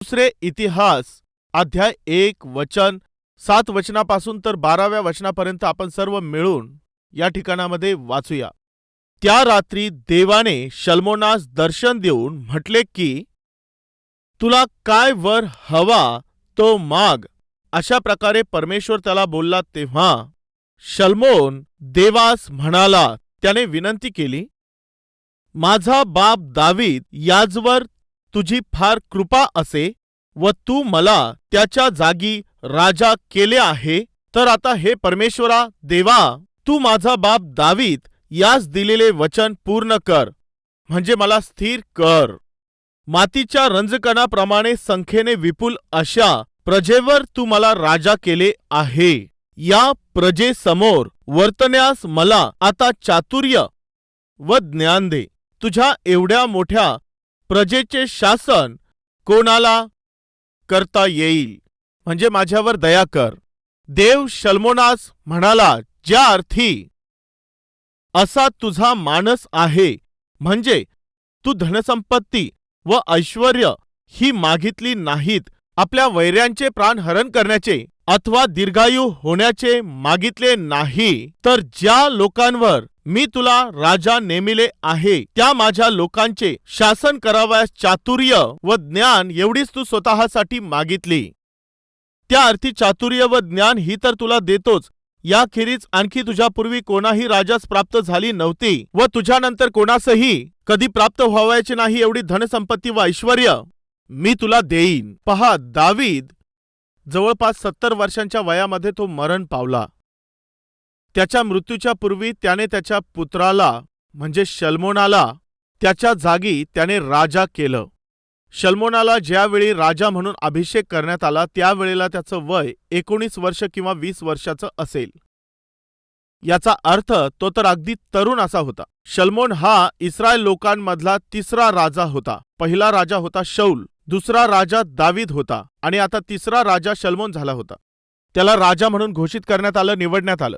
दुसरे इतिहास अध्याय 1 वचन 7 वचनापासून तर 12व्या वचनापर्यंत आपण सर्व मिळून या ठिकाणामध्ये वाचूया. त्या रात्री देवाने शल्मोनास दर्शन देऊन म्हटले की तुला काय वर हवा तो माग. अशा प्रकारे परमेश्वर त्याला बोलला. तेव्हा शल्मोन देवास म्हणाला, त्याने विनंती केली, माझा बाप दावीद याजवर तुझी फार कृपा असे व तू मला त्याच्या जागी राजा केले आहे, तर आता हे परमेश्वरा देवा, तू माझा बाप दावीद यास दिलेले वचन पूर्ण कर, म्हणजे मला स्थिर कर. मातीच्या रंजकणाप्रमाणे संख्येने विपुल अशा प्रजेवर तू मला राजा केले आहे. या प्रजेसमोर वर्तण्यास मला आता चातुर्य व ज्ञान दे. तुझ्या एवढ्या मोठ्या प्रजेचे शासन कोणाला करता येईल, म्हणजे माझ्यावर दया कर. देव शल्मोनास म्हणाला, ज्या अर्थी असा तुझा मानस आहे, म्हणजे तू धनसंपत्ती व ऐश्वर्य ही मागितली नाहीत, आपल्या वैऱ्यांचे प्राण हरण करण्याचे अथवा दीर्घायू होण्याचे मागितले नाही, तर ज्या लोकांवर मी तुला राजा नेमिले आहे त्या माझ्या लोकांचे शासन करावयास चातुर्य व ज्ञान एवढीच तू स्वतःसाठी मागितली. त्या अर्थी चातुर्य व ज्ञान ही तर तुला देतोच, याखेरीज आणखी तुझ्यापूर्वी कोणाही राजास प्राप्त झाली नव्हती व तुझ्यानंतर कोणासही कधी प्राप्त व्हावयाचे नाही एवढी धनसंपत्ती व ऐश्वर्य मी तुला देईन. पहा, दावीद जवळपास 70 वर्षांच्या वयामध्ये तो मरण पावला. त्याच्या मृत्यूच्या पूर्वी त्याने त्याच्या पुत्राला म्हणजे शल्मोनाला त्याच्या जागी त्याने राजा केलं. शल्मोनाला ज्यावेळी राजा म्हणून अभिषेक करण्यात आला त्यावेळेला त्याचं वय 19 वर्ष किंवा 20 वर्षाचं असेल. याचा अर्थ तो तर अगदी तरुण असा होता. शल्मोन हा इस्रायल लोकांमधला तिसरा राजा होता. पहिला राजा होता शौल, दुसरा राजा दावीद होता आणि आता तिसरा राजा शल्मोन झाला होता. त्याला राजा म्हणून घोषित करण्यात आलं, निवडण्यात आलं.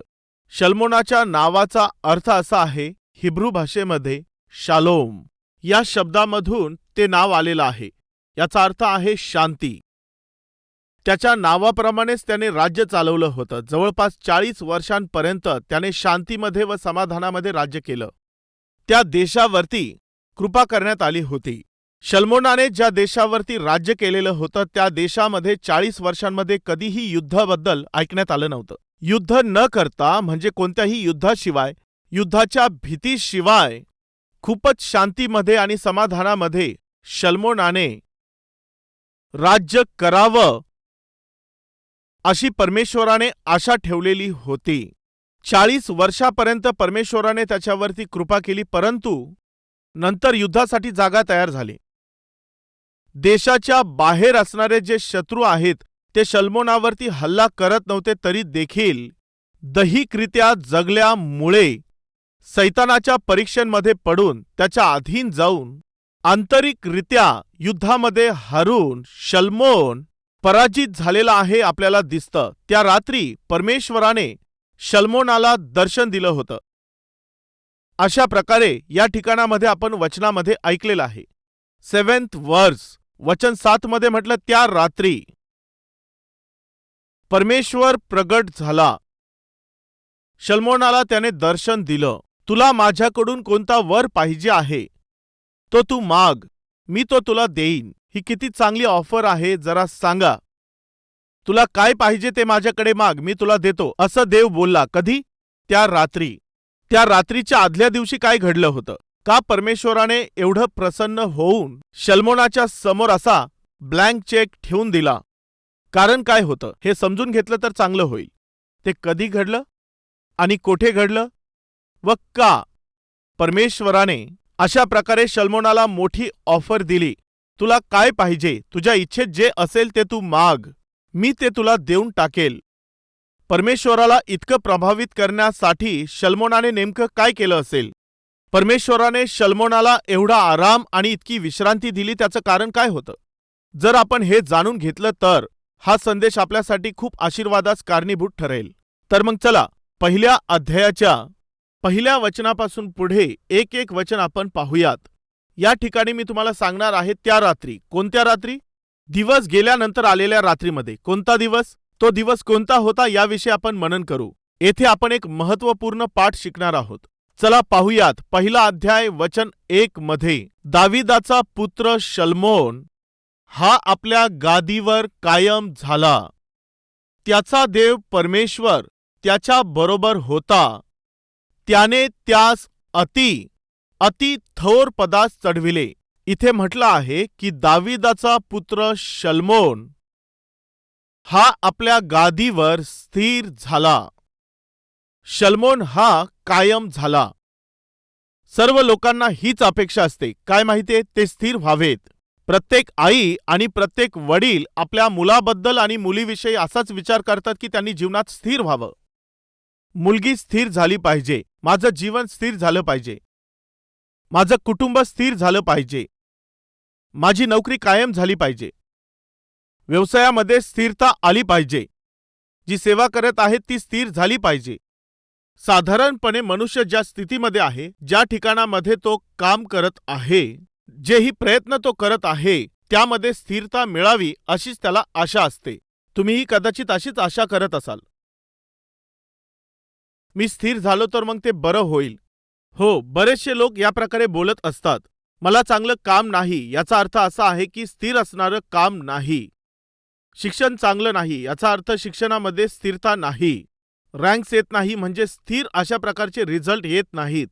शल्मोनाच्या नावाचा अर्थ असा आहे हिब्रू भाषेमध्ये शालोम या शब्दामधून ते नाव आलेलं आहे. याचा अर्थ आहे शांती. त्याच्या नावाप्रमाणेच त्याने राज्य चालवलं होतं. जवळपास 40 वर्षांपर्यंत त्याने शांतीमध्ये व समाधानामध्ये राज्य केलं. त्या देशावरती कृपा करण्यात आली होती. शल्मोनाने ज्या देशावरती राज्य केलेलं होतं त्या देशामध्ये 40 वर्षांमध्ये कधीही युद्धाबद्दल ऐकण्यात आलं नव्हतं. युद्ध न करता म्हणजे कोणत्याही युद्धाशिवाय, युद्धाच्या भीतीशिवाय खूपच शांतीमध्ये आणि समाधानामध्ये शल्मोनाने राज्य करावं अशी परमेश्वराने आशा ठेवलेली होती. 40 वर्षापर्यंत परमेश्वराने त्याच्यावरती कृपा केली, परंतु नंतर युद्धासाठी जागा तयार झाली. देशाच्या बाहेर असणारे जे शत्रू आहेत ते शल्मोनावरती हल्ला करत नव्हते, तरी देखील दैहिकरित्या जगल्यामुळे सैतानाच्या परीक्षांमध्ये पडून त्याच्या अधीन जाऊन आंतरिकरित्या युद्धामध्ये हारून शल्मोन पराजित झालेला आहे आपल्याला दिसतं. त्या रात्री परमेश्वराने शल्मोनाला दर्शन दिलं होतं. अशा प्रकारे या ठिकाणामध्ये आपण वचनामध्ये ऐकलेलं आहे. 7th वर्स वचन 7 मध्ये म्हटलं, त्या रात्री परमेश्वर प्रगट झाला. शल्मोनाला त्याने दर्शन दिलं. तुला माझ्याकडून कोणता वर पाहिजे आहे तो तू माग, मी तो तुला देईन. ही किती चांगली ऑफर आहे, जरा सांगा. तुला काय पाहिजे ते माझ्याकडे माग, मी तुला देतो, असं देव बोलला. कधी? त्या रात्री. त्या रात्रीच्या आदल्या दिवशी काय घडलं होतं? का परमेश्वराने एवढं प्रसन्न होऊन शल्मोनाच्या समोर असा ब्लँक चेक ठेवून दिला? कारण काय होतं हे समजून घेतलं तर चांगलं होईल. ते कधी घडलं आणि कोठे घडलं व का परमेश्वराने अशा प्रकारे शल्मोनाला मोठी ऑफर दिली? तुला काय पाहिजे, तुझ्या इच्छेत जे असेल ते तू माग, मी ते तुला देऊन टाकेल. परमेश्वराला इतकं प्रभावित करण्यासाठी शल्मोनाने नेमकं काय केलं असेल? परमेश्वराने शल्मोनाला एवढा आराम आणि इतकी विश्रांती दिली, त्याचं कारण काय होतं? जर आपण हे जाणून घेतलं तर हा संदेश आपल्यासाठी खूप आशीर्वादास कारणीभूत ठरेल. तर मग चला पहिल्या अध्यायाच्या पहिल्या वचनापासून पुढे एक एक वचन आपण पाहूयात. या ठिकाणी मी तुम्हाला सांगणार आहे त्या रात्री. कोणत्या रात्री? दिवस गेल्यानंतर आलेल्या रात्रीमध्ये कोणता दिवस, तो दिवस कोणता होता याविषयी आपण मनन करू. येथे आपण एक महत्त्वपूर्ण पाठ शिकणार आहोत. चला पाहूयात. पहिला अध्याय वचन 1 मध्ये दाविदाचा पुत्र शल्मोन हा आपल्या गादीवर कायम झाला. त्याचा देव परमेश्वर त्याच्या बरोबर होता. त्याने त्यास अति थोर पदास चढविले. इथे म्हटलं आहे की दाविदाचा पुत्र शल्मोन हा आपल्या गादीवर स्थिर झाला. शल्मोन हा कायम झाला. सर्व लोकांना हीच अपेक्षा असते. काय माहितीये? ते स्थिर व्हावेत. प्रत्येक आई आणि प्रत्येक वडील आपल्या मुलाबद्दल आणि मुलीविषयी असाच विचार करतात की त्यांनी जीवनात स्थिर व्हावं. मुलगी स्थिर झाली पाहिजे, माझं जीवन स्थिर झालं पाहिजे, माझं कुटुंब स्थिर झालं पाहिजे, माझी नोकरी कायम झाली पाहिजे, व्यवसायामध्ये स्थिरता आली पाहिजे, जी सेवा करत आहे ती स्थिर झाली पाहिजे. साधारणपणे मनुष्य ज्या स्थितीमध्ये आहे, ज्या ठिकाणामध्ये तो काम करत आहे, जेही प्रयत्न तो करत आहे, त्यामध्ये स्थिरता मिळावी अशीच त्याला आशा असते. तुम्हीही कदाचित अशीच आशा करत असाल. मी स्थिर झालो तर मग ते बरं होईल. हो, बरेचसे लोक या प्रकारे बोलत असतात. मला चांगलं काम नाही याचा अर्थ असा आहे की स्थिर असणारं काम नाही. शिक्षण चांगलं नाही याचा अर्थ शिक्षणामध्ये स्थिरता नाही. रँक्स येत नाही म्हणजे स्थिर अशा प्रकारचे रिझल्ट येत नाहीत.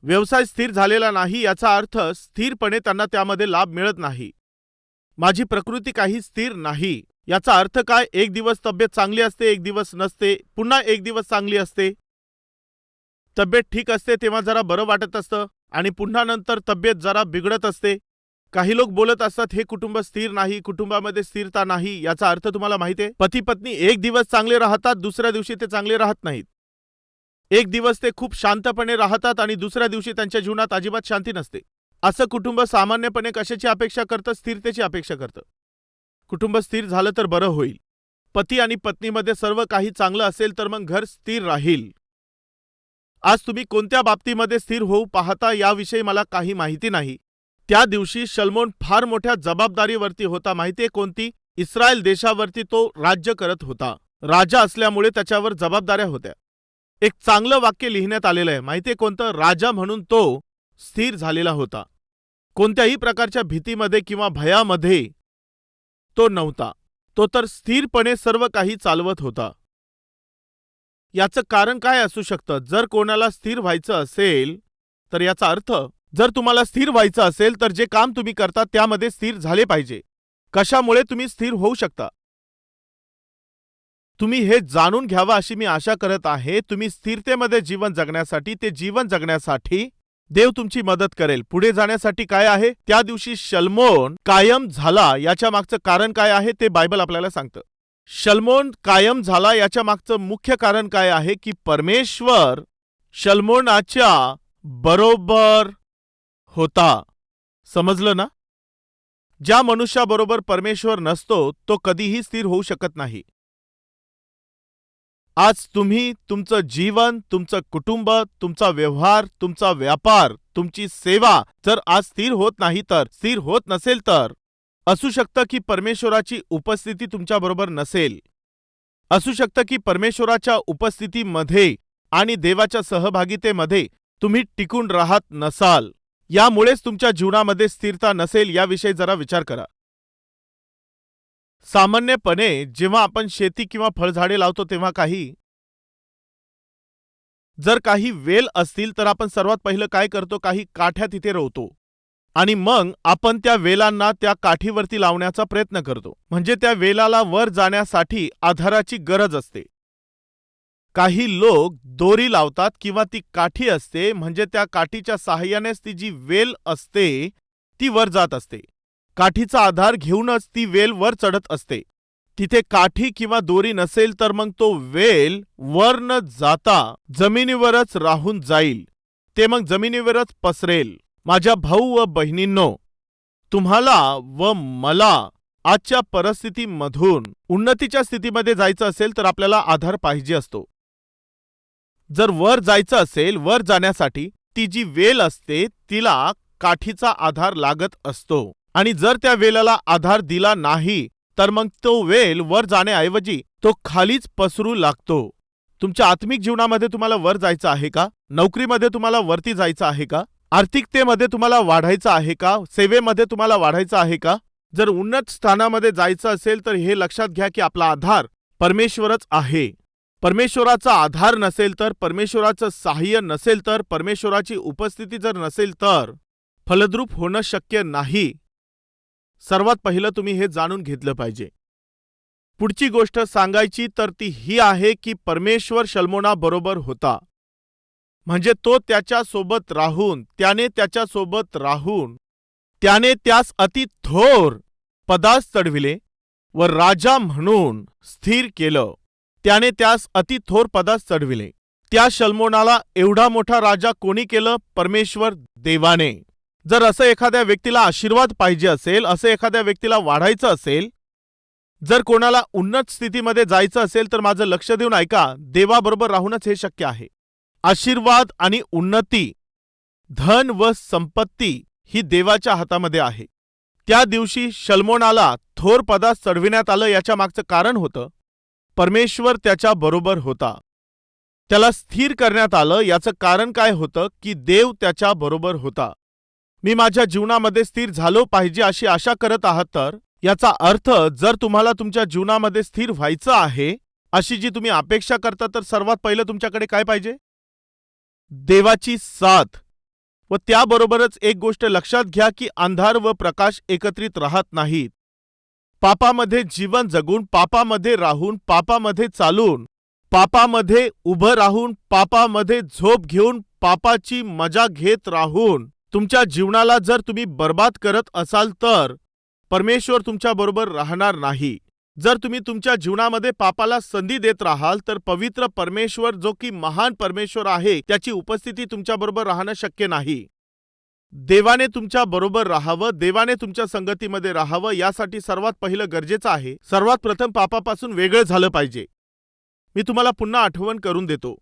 व्यवसाय स्थिर झालेला नाही याचा अर्थ स्थिरपणे त्यांना त्यामध्ये लाभ मिळत नाही. माझी प्रकृती काही स्थिर नाही याचा अर्थ काय? एक दिवस तब्येत चांगली असते, एक दिवस नसते, पुन्हा एक दिवस चांगली असते. तब्येत ठीक असते तेव्हा जरा बरं वाटत असतं आणि पुन्हा नंतर तब्येत जरा बिघडत असते. काही लोक बोलत असतात हे कुटुंब स्थिर नाही, कुटुंबामध्ये स्थिरता नाही. याचा अर्थ तुम्हाला माहिती आहे? पती पत्नी एक दिवस चांगले राहतात, दुसऱ्या दिवशी ते चांगले राहत नाहीत. एक दिवस ते खूप शांतपणे राहतात आणि दुसऱ्या दिवशी त्यांच्या जीवनात अजिबात शांती नसते. असं कुटुंब सामान्यपणे कशाची अपेक्षा करतं? स्थिरतेची अपेक्षा करतं. कुटुंब स्थिर झालं तर बरं होईल. पती आणि पत्नीमध्ये सर्व काही चांगलं असेल तर मग घर स्थिर राहील. आज तुम्ही कोणत्या बाबतीमध्ये स्थिर होऊ पाहता याविषयी मला काही माहिती नाही. त्या दिवशी शल्मोन फार मोठ्या जबाबदारीवरती होता. माहितीये कोणती? इस्रायल देशावरती तो राज्य करत होता. राजा असल्यामुळे त्याच्यावर जबाबदाऱ्या होत्या. एक चांगलं वाक्य लिहिण्यात आलेलं आहे. माहितीये कोणतं? राजा म्हणून तो स्थिर झालेला होता. कोणत्याही प्रकारच्या भीतीमध्ये किंवा भयामध्ये तो नव्हता. तो तर स्थिरपणे सर्व काही चालवत होता. याचं कारण काय असू शकतं? जर कोणाला स्थिर व्हायचं असेल तर याचा अर्थ, जर तुम्हाला स्थिर व्हायचं असेल तर जे काम तुम्ही करता त्यामध्ये स्थिर झाले पाहिजे. कशामुळे तुम्ही स्थिर होऊ शकता? तुम्ही हे जाणून घ्यावं अशी मी आशा करत आहे. तुम्ही स्थिरतेमध्ये जीवन जगण्यासाठी, ते जीवन जगण्यासाठी देव तुमची मदत करेल. पुढे जाण्यासाठी काय आहे? त्या दिवशी शल्मोन कायम झाला याच्या मागचं कारण काय आहे ते बायबल आपल्याला सांगतं. शल्मोन कायम झाला याच्या मागचं मुख्य कारण काय आहे की परमेश्वर शल्मोनाच्या बरोबर होता. समजलं ना? ज्या मनुष्याबरोबर परमेश्वर नसतो तो कधीही स्थिर होऊ शकत नाही. आज तुम्ही तुमचं जीवन, तुमचं कुटुंब, तुमचा व्यवहार, तुमचा व्यापार, तुमची सेवा जर आज स्थिर होत नाही तर, स्थिर होत नसेल तर असू शकतं की परमेश्वराची उपस्थिती तुमच्याबरोबर नसेल. असू शकतं की परमेश्वराच्या उपस्थितीमध्ये आणि देवाच्या सहभागितेमध्ये तुम्ही टिकून राहत नसाल. यामुळेच तुमच्या जीवनामध्ये स्थिरता नसेल याविषयी जरा विचार करा. सामान्यपणे जेव्हा आपण शेती किंवा फळझाडे लावतो तेव्हा जर काही वेल असतील तर आपण सर्वात पहिलं काय करतो? काही काठ्या तिथे रोवतो आणि मग आपण त्या वेलांना त्या काठीवरती लावण्याचा प्रयत्न करतो. म्हणजे त्या वेलाला वर जाण्यासाठी आधाराची गरज असते. काही लोक दोरी लावतात किंवा ती काठी असते, म्हणजे त्या काठीच्या साहाय्यानेच ती जी वेल असते ती वर जात असते. काठीचा आधार घेऊनच ती वेल वर चढत असते. तिथे काठी किंवा दोरी नसेल तर मग तो वेल वर न जाता जमिनीवरच राहून जाईल. ते मग जमिनीवरच पसरेल. माझ्या भाऊ व बहिणींनो, तुम्हाला व मला आजच्या परिस्थितीमधून उन्नतीच्या स्थितीमध्ये जायचं असेल तर आपल्याला आधार पाहिजे असतो. जर वर जायचं असेल, वर जाण्यासाठी ती जी वेल असते तिला काठीचा आधार लागत असतो. आणि जर त्या वेलाला आधार दिला नाही तर मग तो वेल वर जाण्याऐवजी तो खालीच पसरू लागतो. तुमच्या आत्मिक जीवनामध्ये तुम्हाला वर जायचं आहे का? नोकरीमध्ये तुम्हाला वरती जायचं आहे का? आर्थिकतेमध्ये तुम्हाला वाढायचं आहे का? सेवेमध्ये तुम्हाला वाढायचं आहे का? जर उन्नत स्थानामध्ये जायचं असेल तर हे लक्षात घ्या की आपला आधार परमेश्वरच आहे. परमेश्वराचा आधार नसेल तर, परमेश्वराचं सहाय्य नसेल तर, परमेश्वराची उपस्थिती जर नसेल तर फलद्रूप होणं शक्य नाही. सर्वात पहिलं तुम्ही हे जाणून घेतलं पाहिजे. पुढची गोष्ट सांगायची तर ती ही आहे की परमेश्वर शल्मोनाबरोबर होता. म्हणजे तो त्याच्यासोबत राहून, त्याने त्याच्यासोबत राहून त्याने त्यास अति थोर पदास चढविले व राजा म्हणून स्थिर केलं. त्याने त्यास अति थोर पदास चढविले. त्या शल्मोनाला एवढा मोठा राजा कोणी केलं? परमेश्वर देवाने. जर असं एखाद्या व्यक्तीला आशीर्वाद पाहिजे असेल, असं एखाद्या व्यक्तीला वाढायचं असेल, जर कोणाला उन्नत स्थितीमध्ये जायचं असेल तर माझं लक्ष देऊन ऐका, देवाबरोबर राहूनच हे शक्य आहे. आशीर्वाद आणि उन्नती, धन व संपत्ती ही देवाच्या हातामध्ये आहे. त्या दिवशी शल्मोनाला थोर पदास चढविण्यात आलं. याच्या मागचं कारण होतं परमेश्वर त्याच्या बरोबर होता. त्याला स्थिर करण्यात आलं. याचं कारण काय होतं की देव त्याच्या बरोबर होता. मी माझ्या जीवनामध्ये स्थिर झालो पाहिजे अशी आशा करत आहात तर याचा अर्थ, जर तुम्हाला तुमच्या जीवनामध्ये स्थिर व्हायचं आहे अशी जी तुम्ही अपेक्षा करता, तर सर्वात पहिलं तुमच्याकडे काय पाहिजे? देवाची साथ. व त्याबरोबरच एक गोष्ट लक्षात घ्या की अंधार व प्रकाश एकत्रित राहत नाहीत. पापामध्ये जीवन जगून, पापामध्ये राहून, पापामध्ये चालून, पापामध्ये उभं राहून, पापामध्ये झोप घेऊन, पापाची मजा घेत राहून तुमच्या जीवनाला जर तुम्ही बर्बाद करत असाल तर परमेश्वर तुमच्या बरोबर राहणार नाही. जर तुम्ही तुमच्या जीवनामध्ये पापाला संधी देत राहाल तर पवित्र परमेश्वर, जो की महान परमेश्वर आहे, त्याची उपस्थिती तुमच्या बरोबर राहणं शक्य नाही. देवाने तुमच्या बरोबर राहावं, देवाने तुमच्या संगतीमध्ये राहावं, यासाठी सर्वात पहिलं गरजेचं आहे, सर्वात प्रथम पापापासून वेगळं झालं पाहिजे. मी तुम्हाला पुन्हा आठवण करून देतो.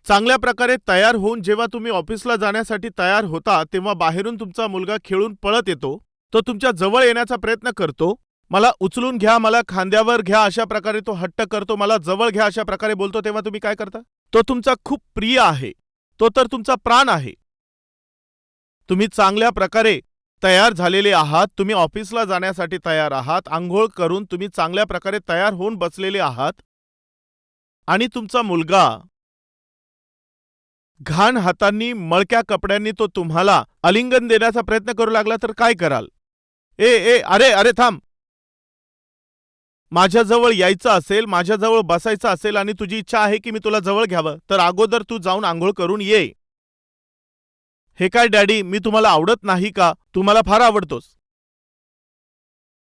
चांगल्या प्रकारे तयार होऊन जेव्हा तुम्ही ऑफिसला जाण्यासाठी तयार होता, तेव्हा बाहेरून तुमचा मुलगा खेळून पळत येतो. तो तुमच्या जवळ येण्याचा प्रयत्न करतो. मला उचलून घ्या, मला खांद्यावर घ्या, अशा प्रकारे तो हट्ट करतो. मला जवळ घ्या अशा प्रकारे बोलतो. तेव्हा तुम्ही काय करता? तो तुमचा खूप प्रिय आहे, तो तर तुमचा प्राण आहे. तुम्ही चांगल्या प्रकारे तयार झालेले आहात, तुम्ही ऑफिसला जाण्यासाठी तयार आहात, आंघोळ करून तुम्ही चांगल्या प्रकारे तयार होऊन बसलेले आहात, आणि तुमचा मुलगा घाण हातांनी, मळक्या कपड्यांनी तो तुम्हाला आलिंगन देण्याचा प्रयत्न करू लागला तर काय कराल? अरे अरे थांब. माझ्याजवळ यायचं असेल, माझ्याजवळ बसायचं असेल आणि तुझी इच्छा आहे की मी तुला जवळ घ्यावं, तर अगोदर तू जाऊन आंघोळ करून ये. हे काय डॅडी, मी तुम्हाला आवडत नाही का? तू मला फार आवडतोस.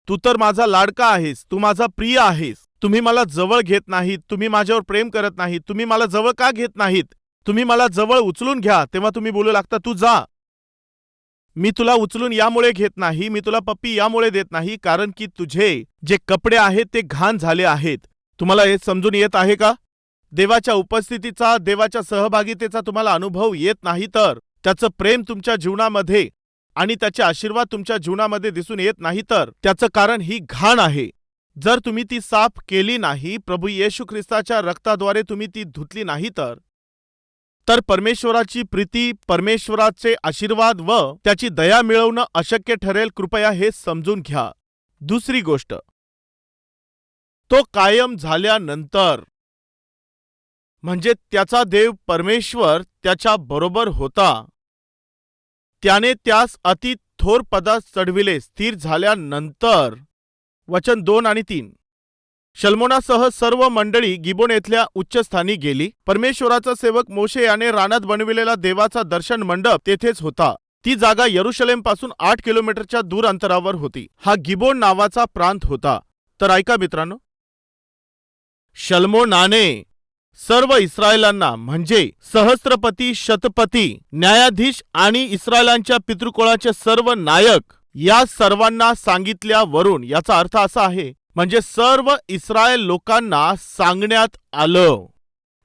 तू तर माझा लाडका आहेस, तू माझा प्रिय आहेस. तुम्ही मला जवळ घेत नाहीत, तुम्ही माझ्यावर प्रेम करत नाहीत, तुम्ही मला जवळ का घेत नाहीत? तुम्ही मला जवळ उचलून घ्या, तेव्हा तुम्ही बोलू लागता तू जा. मी तुला उचलून यामुळे घेत नाही, मी तुला पप्पी यामुळे देत नाही, कारण की तुझे जे कपडे आहेत ते घाण झाले आहेत. तुम्हाला हे समजून येत आहे का? देवाच्या उपस्थितीचा, देवाच्या सहभागितेचा तुम्हाला अनुभव येत नाही तर, त्याचं प्रेम तुमच्या जीवनामध्ये आणि त्याचे आशीर्वाद तुमच्या जीवनामध्ये दिसून येत नाही तर त्याचं कारण ही घाण आहे. जर तुम्ही ती साफ केली नाही, प्रभू येशू ख्रिस्ताच्या रक्ताद्वारे तुम्ही ती धुतली नाही तर परमेश्वराची प्रीती, परमेश्वराचे आशीर्वाद व त्याची दया मिळवणं अशक्य ठरेल. कृपया हे समजून घ्या. दुसरी गोष्ट, तो कायम झाल्यानंतर, म्हणजे त्याचा देव परमेश्वर त्याच्या बरोबर होता. त्याने त्यास अति थोर पदास चढविले. स्थिर झाल्यानंतर, वचन 2 आणि 3. शल्मोनासह सर्व मंडळी गिबोन येथल्या उच्चस्थानी गेली. परमेश्वराचा सेवक मोशे याने रानात बनविलेला देवाचा दर्शन मंडप तेथेच होता. ती जागा यरुशलेम पासून 8 किलोमीटरच्या दूर अंतरावर होती. हा गिबोन नावाचा प्रांत होता. तर ऐका मित्रांनो, शल्मोनाने सर्व इस्रायलांना, म्हणजे सहस्त्रपती, शतपती, न्यायाधीश आणि इस्रायलांच्या पितृकुळाचे सर्व नायक, या सर्वांना सांगितल्यावरून, याचा अर्थ असा आहे, म्हणजे सर्व इस्रायल लोकांना सांगण्यात आलं.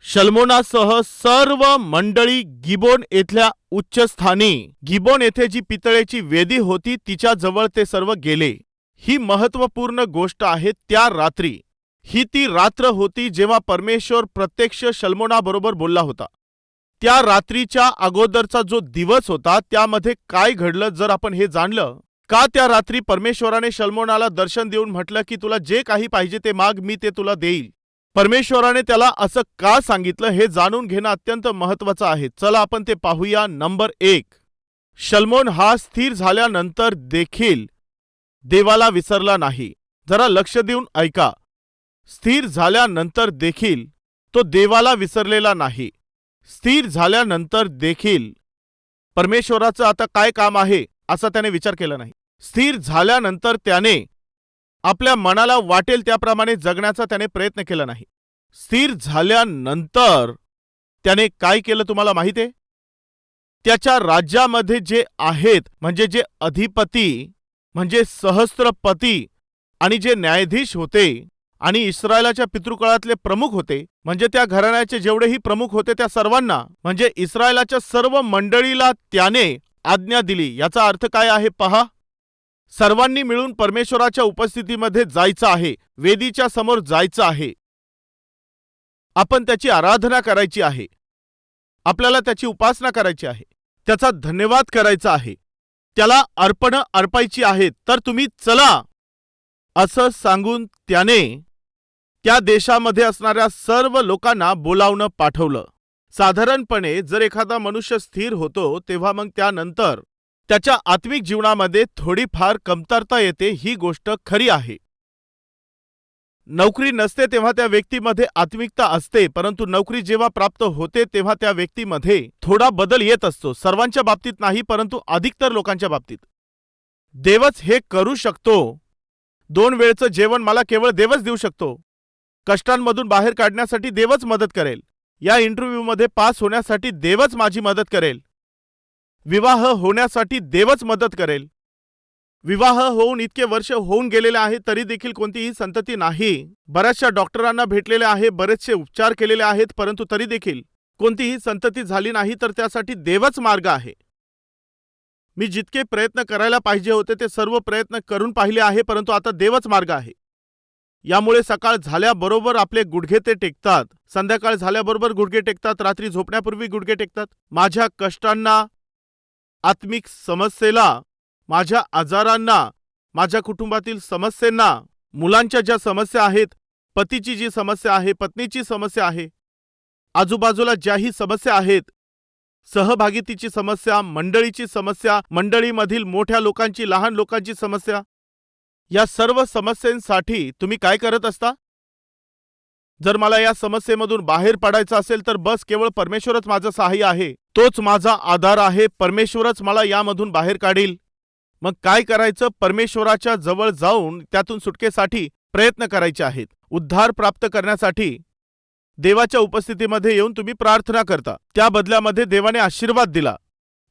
शल्मोनासह सर्व मंडळी गिबोन येथल्या उच्चस्थानी, गिबोन येथे जी पितळेची वेदी होती तिच्या जवळ ते सर्व गेले. ही महत्त्वपूर्ण गोष्ट आहे. त्या रात्री, ही ती रात्र होती जेव्हा परमेश्वर प्रत्यक्ष शल्मोनाबरोबर बोलला होता. त्या रात्रीच्या अगोदरचा जो दिवस होता त्यामध्ये काय घडलं जर आपण हे जाणलं, का त्या रात्री परमेश्वराने शल्मोनाला दर्शन देऊन म्हटलं की तुला जे काही पाहिजे ते माग, मी ते तुला देईल. परमेश्वराने त्याला असं का सांगितलं हे जाणून घेणं अत्यंत महत्त्वाचं आहे. चला आपण ते पाहूया. नंबर 1, शल्मोन हा स्थिर झाल्यानंतर देखील देवाला विसरला नाही. जरा लक्ष देऊन ऐका. स्थिर झाल्यानंतर देखील तो देवाला विसरलेला नाही. स्थिर झाल्यानंतर देखील परमेश्वराचं आता काय काम आहे असा त्याने विचार केला नाही. स्थिर झाल्यानंतर त्याने आपल्या मनाला वाटेल त्याप्रमाणे जगण्याचा त्याने प्रयत्न केला नाही. स्थिर झाल्यानंतर त्याने काय केलं तुम्हाला माहिती आहे? त्याच्या राज्यामध्ये जे आहेत म्हणजे जे अधिपती म्हणजे सहस्त्रपती आणि जे न्यायाधीश होते आणि इस्रायलाच्या पितृकुळातले प्रमुख होते म्हणजे त्या घराण्याचे जेवढेही प्रमुख होते त्या सर्वांना म्हणजे इस्रायलाच्या सर्व मंडळीला त्याने आज्ञा दिली. याचा अर्थ काय आहे पहा. सर्वांनी मिळून परमेश्वराच्या उपस्थितीमध्ये जायचं आहे, वेदीच्या समोर जायचं आहे. आपण त्याची आराधना करायची आहे, आपल्याला त्याची उपासना करायची आहे, त्याचा धन्यवाद करायचा आहे, त्याला अर्पणं अर्पायची आहेत. तर तुम्ही चला असं सांगून त्याने त्या देशामध्ये असणाऱ्या सर्व लोकांना बोलावणं पाठवलं. साधारणपणे जर एखादा मनुष्य स्थिर होतो तेव्हा मग त्यानंतर त्याच्या आत्मिक जीवनामध्ये थोडीफार कमतरता येते. ही गोष्ट खरी आहे. नोकरी नसते तेव्हा त्या व्यक्तीमध्ये आत्मिकता असते, परंतु नोकरी जेव्हा प्राप्त होते तेव्हा त्या व्यक्तीमध्ये थोडा बदल येत असतो. सर्वांच्या बाबतीत नाही, परंतु अधिकतर लोकांच्या बाबतीत. देवच हे करू शकतो. 2 वेळचं जेवण मला केवळ देवच देऊ शकतो. कष्टांमधून बाहेर काढण्यासाठी देवच मदत करेल. या इंटरव्ह्यूमध्ये पास होण्यासाठी देवच माझी मदत करेल. विवाह होण्यासाठी देवच मदत करेल. विवाह होऊन इतके वर्ष होऊन गेलेले आहे तरी देखील कोणतीही संतती नाही. बऱ्याचशा डॉक्टरांना भेटलेले आहे, बरेचसे उपचार केलेले आहेत, परंतु तरी देखील कोणतीही संतती झाली नाही. तर त्यासाठी देवच मार्ग आहे. मी जितके प्रयत्न करायला पाहिजे होते ते सर्व प्रयत्न करून पाहिले आहे, परंतु आता देवच मार्ग आहे. यामुळे सकाळ झाल्याबरोबर आपले गुडघे ते टेकतात, संध्याकाळ झाल्याबरोबर गुडघे टेकतात, रात्री झोपण्यापूर्वी गुडघे टेकतात. माझ्या कष्टांना, आत्मिक समस्येला, माझ्या आजारांना, माझ्या कुटुंबातील समस्यांना, मुलांच्या ज्या समस्या आहेत, पतीची जी समस्या आहे, पत्नीची समस्या आहे, आजूबाजूला ज्याही समस्या आहेत, सहभागितीची समस्या, मंडळीची समस्या, मंडळीमधील मोठ्या लोकांची, लहान लोकांची समस्या, या सर्व समस्यांसाठी तुम्ही काय करत असता? जर मला या समस्येमधून बाहेर पडायचं असेल तर बस केवळ परमेश्वरच माझं सहाय्य आहे, तोच माझा आधार आहे, परमेश्वरच मला यामधून बाहेर काढील. मग काय करायचं? परमेश्वराच्या जवळ जाऊन त्यातून सुटकेसाठी प्रयत्न करायचे आहेत. उद्धार प्राप्त करण्यासाठी देवाच्या उपस्थितीमध्ये येऊन तुम्ही प्रार्थना करता. त्या बदल्यामध्ये देवाने आशीर्वाद दिला.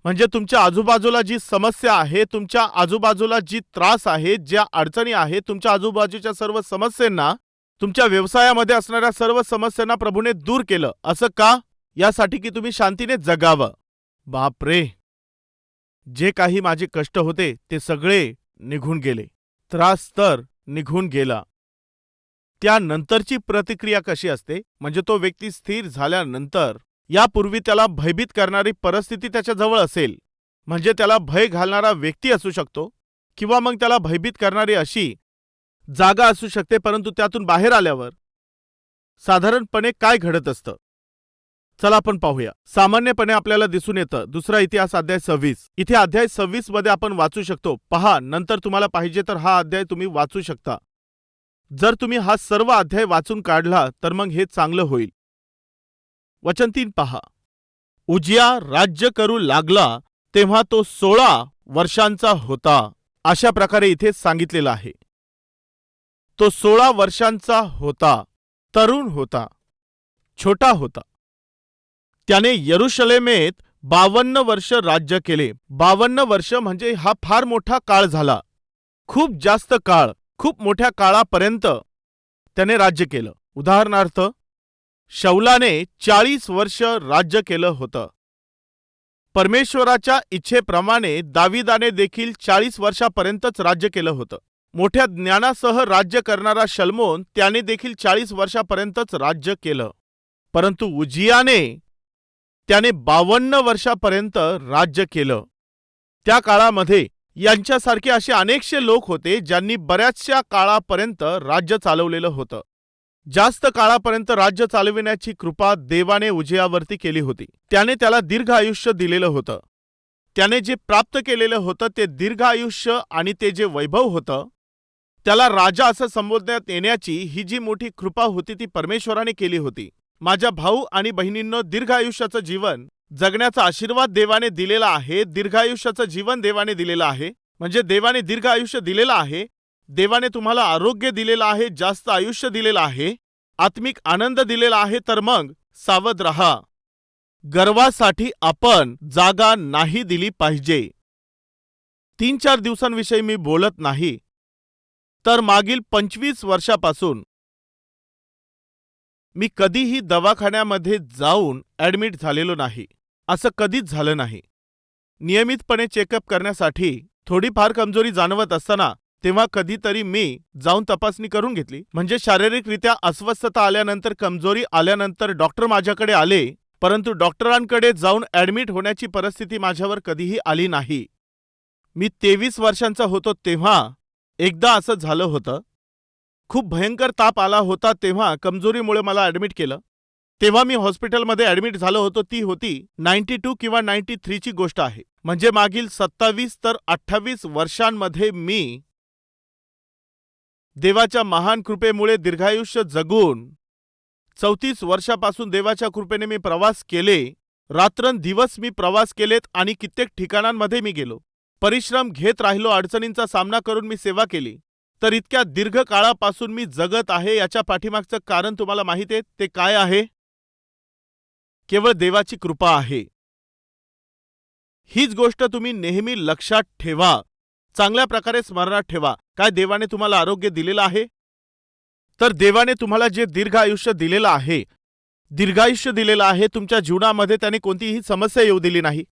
म्हणजे तुमच्या आजूबाजूला जी समस्या आहे, तुमच्या आजूबाजूला जी त्रास आहे, ज्या अडचणी आहेत, तुमच्या आजूबाजूच्या सर्व समस्यांना, तुमच्या व्यवसायामध्ये असणाऱ्या सर्व समस्यांना प्रभूने दूर केलं. असं का? यासाठी की तुम्ही शांतीने जगावं. बापरे, जे काही माझे कष्ट होते ते सगळे निघून गेले, त्रास तर निघून गेला. त्यानंतरची प्रतिक्रिया कशी असते? म्हणजे तो व्यक्ती स्थिर झाल्यानंतर यापूर्वी त्याला भयभीत करणारी परिस्थिती त्याच्या जवळ असेल, म्हणजे त्याला भय घालणारा व्यक्ती असू शकतो किंवा मग त्याला भयभीत करणारी अशी जागा असू शकते, परंतु त्यातून बाहेर आल्यावर साधारणपणे काय घडत असतं? चला आपण पाहूया. सामान्यपणे आपल्याला दिसून येतं. दुसरा इतिहास अध्याय 26. इथे अध्याय 26 मध्ये आपण वाचू शकतो. पहा, नंतर तुम्हाला पाहिजे तर हा अध्याय तुम्ही वाचू शकता. जर तुम्ही हा सर्व अध्याय वाचून काढला तर मग हे चांगलं होईल. वचन 3 पहा. उजिया राज्य करू लागला तेव्हा तो 16 वर्षांचा होता. अशा प्रकारे इथे सांगितलेलं आहे. तो 16 वर्षांचा होता, तरुण होता, छोटा होता. त्याने यरुशलेमेत 52 वर्ष राज्य केले. 52 वर्ष म्हणजे हा फार मोठा काळ झाला. खूप जास्त काळ, खूप मोठ्या काळापर्यंत त्याने राज्य केलं. उदाहरणार्थ, शौलाने 40 वर्ष राज्य केलं होतं. परमेश्वराच्या इच्छेप्रमाणे दाविदाने देखील 40 वर्षापर्यंतच राज्य केलं होतं. मोठ्या ज्ञानासह राज्य करणारा शल्मोन त्याने देखील 40 वर्षापर्यंतच राज्य केलं. परंतु उजियाने त्याने 52 वर्षापर्यंत राज्य केलं. त्या काळामध्ये यांच्यासारखे असे अनेकशे लोक होते ज्यांनी बऱ्याचशा काळापर्यंत राज्य चालवलेलं होतं. जास्त काळापर्यंत राज्य चालविण्याची कृपा देवाने उजियावरती केली होती. त्याने त्याला दीर्घ आयुष्य दिलेलं होतं. त्याने जे प्राप्त केलेलं होतं ते दीर्घ आयुष्य आणि ते जे वैभव होतं, त्याला राजा असं संबोधण्यात येण्याची ही जी मोठी कृपा होती ती परमेश्वराने केली होती. माझ्या भाऊ आणि बहिणींनो, दीर्घ आयुष्याचं जीवन जगण्याचा आशीर्वाद देवाने दिलेला आहे. दीर्घ आयुष्याचं जीवन देवाने दिलेलं आहे. म्हणजे देवाने दीर्घ आयुष्य दिलेलं आहे. देवाने तुम्हाला आरोग्य दिलेलं आहे, जास्त आयुष्य दिलेलं आहे, आत्मिक आनंद दिलेला आहे. तर मग सावध रहा. गर्वासाठी आपण जागा नाही दिली पाहिजे. 3-4 दिवसांविषयी मी बोलत नाही, तर मागील 25 वर्षापासून मी कधीही दवाखान्यामध्ये जाऊन ॲडमिट झालेलो नाही. असं कधीच झालं नाही. नियमितपणे चेकअप करण्यासाठी थोडीफार कमजोरी जाणवत असताना तेव्हा कधीतरी मी जाऊन तपासणी करून घेतली. म्हणजे शारीरिकरित्या अस्वस्थता आल्यानंतर, कमजोरी आल्यानंतर डॉक्टर माझ्याकडे आले, परंतु डॉक्टरांकडे जाऊन ॲडमिट होण्याची परिस्थिती माझ्यावर कधीही आली नाही. मी 23 वर्षांचा होतो तेव्हा एकदा असं झालं होतं. खूप भयंकर ताप आला होता. तेव्हा कमजोरीमुळे मला ॲडमिट केलं. तेव्हा मी हॉस्पिटलमध्ये ॲडमिट झालो होतो. ती होती 92 किंवा 93 ची गोष्ट आहे. म्हणजे मागील 27 तर 28 वर्षांमध्ये मी देवाच्या महान कृपेमुळे दीर्घायुष्य जगून 34 वर्षापासून देवाच्या कृपेने मी प्रवास केले. रात्रंदिवस मी प्रवास केलेत आणि कित्येक ठिकाणांमध्ये मी गेलो. परिश्रम घेत राहिलो. अडचणींचा सामना करून मी सेवा केली. तर इतक्या दीर्घ काळापासून मी जगत आहे. याच्या पाठीमागचं कारण तुम्हाला माहिती आहे ते काय आहे? केवळ देवाची कृपा आहे. हीच गोष्ट तुम्ही नेहमी लक्षात ठेवा. चांगल्या प्रकारे स्मरणात ठेवा. काय देवाने तुम्हाला आरोग्य दिलेलं आहे? तर देवाने तुम्हाला जे दीर्घ आयुष्य दिलेलं आहे, दीर्घायुष्य दिलेलं आहे, तुमच्या जीवनामध्ये त्याने कोणतीही समस्या येऊ दिली नाही.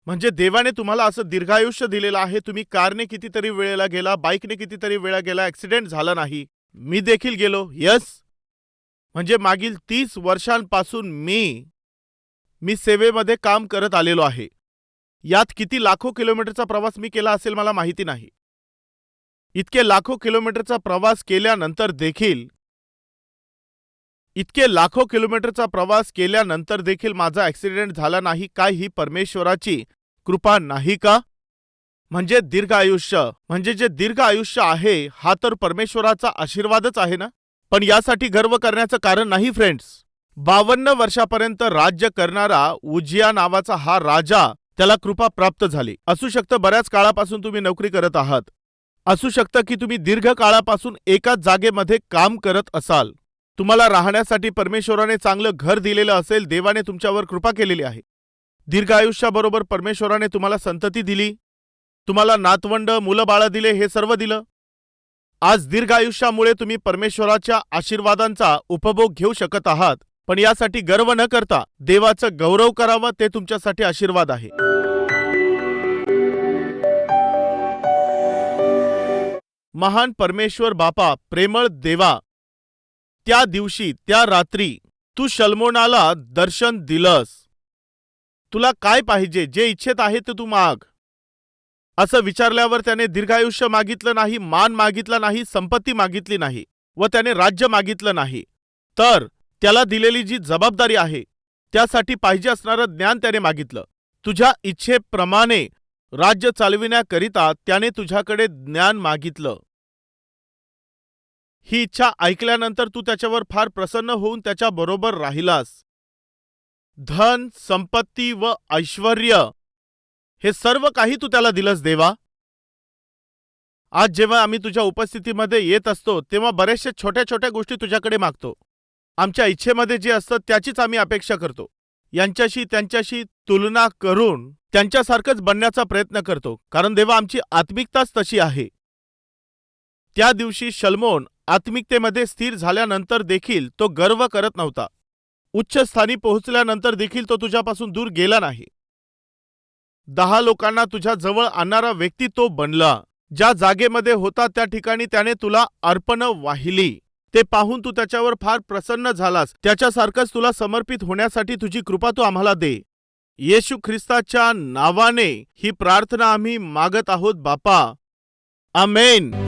म्हणजे देवाने तुम्हाला असं दीर्घायुष्य दिलेलं आहे. तुम्ही कारने कितीतरी वेळेला गेला, बाईकने कितीतरी वेळा गेला, ॲक्सिडेंट झाला नाही. मी देखील गेलो. यस, म्हणजे मागील 30 वर्षांपासून मी सेवेमध्ये काम करत आलेलो आहे. यात किती लाखो किलोमीटरचा प्रवास मी केला असेल मला माहिती नाही. इतके लाखो किलोमीटरचा प्रवास केल्यानंतर देखील माझा ॲक्सिडेंट झाला नाही. काय ही परमेश्वराची कृपा नाही का? म्हणजे दीर्घ आयुष्य, म्हणजे जे दीर्घ आयुष्य आहे हा तर परमेश्वराचा आशीर्वादच आहे ना. पण यासाठी गर्व करण्याचं कारण नाही फ्रेंड्स. 52 वर्षापर्यंत राज्य करणारा उजिया नावाचा हा राजा, त्याला कृपा प्राप्त झाली. असू शकतं बऱ्याच काळापासून तुम्ही नोकरी करत आहात. असू शकतं की तुम्ही दीर्घ काळापासून एकाच जागेमध्ये काम करत असाल. तुम्हाला राहण्यासाठी परमेश्वराने चांगलं घर दिलेलं असेल. देवाने तुमच्यावर कृपा केलेली आहे. दीर्घ आयुष्याबरोबर परमेश्वराने तुम्हाला संतती दिली, तुम्हाला नातवंड, मुलं बाळं दिले, हे सर्व दिलं. आज दीर्घ आयुष्यामुळे तुम्ही परमेश्वराच्या आशीर्वादांचा उपभोग घेऊ शकत आहात. पण यासाठी गर्व न करता देवाचं गौरव करावं, ते तुमच्यासाठी आशीर्वाद आहे. महान परमेश्वर बापा, प्रेमळ देवा, त्या दिवशी, त्या रात्री तू शल्मोनाला दर्शन दिलंस. तुला काय पाहिजे? जे इच्छित आहे ते तू माग. असं विचारल्यावर त्याने दीर्घायुष्य मागितलं नाही, मान मागितला नाही, संपत्ती मागितली नाही व त्याने राज्य मागितलं नाही. तर त्याला दिलेली जी जबाबदारी आहे त्यासाठी पाहिजे असणारं ज्ञान त्याने मागितलं. तुझ्या इच्छेप्रमाणे राज्य चालविण्याकरिता त्याने तुझ्याकडे ज्ञान मागितलं. ही इच्छा ऐकल्यानंतर तू त्याच्यावर फार प्रसन्न होऊन त्याच्या बरोबर राहिलास. धन, संपत्ती व ऐश्वर्य हे सर्व काही तू त्याला दिलंस देवा. आज जेव्हा आम्ही तुझ्या उपस्थितीमध्ये येत असतो तेव्हा बरेचशा छोट्या छोट्या गोष्टी तुझ्याकडे मागतो. आमच्या इच्छेमध्ये जे असतं त्याचीच आम्ही अपेक्षा करतो. त्यांच्याशी तुलना करून त्यांच्यासारखंच बनण्याचा प्रयत्न करतो. कारण देवा, आमची आत्मिकताच तशी आहे. त्या दिवशी शल्मोन आत्मिकतेमध्ये स्थिर झाल्यानंतर देखील तो गर्व करत नव्हता. उच्च स्थानी पोहोचल्यानंतर देखील तो तुझ्यापासून दूर गेला नाही. 10 लोकांना तुझ्या जवळ आणणारा व्यक्ती तो बनला. ज्या जागेमध्ये होता त्या ठिकाणी त्याने तुला अर्पण वाहिली. ते पाहून तू त्याच्यावर फार प्रसन्न झालास. त्याच्यासारखंच तुला समर्पित होण्यासाठी तुझी कृपा तू आम्हाला दे. येशू ख्रिस्ताच्या नावाने ही प्रार्थना आम्ही मागत आहोत बापा. आमेन.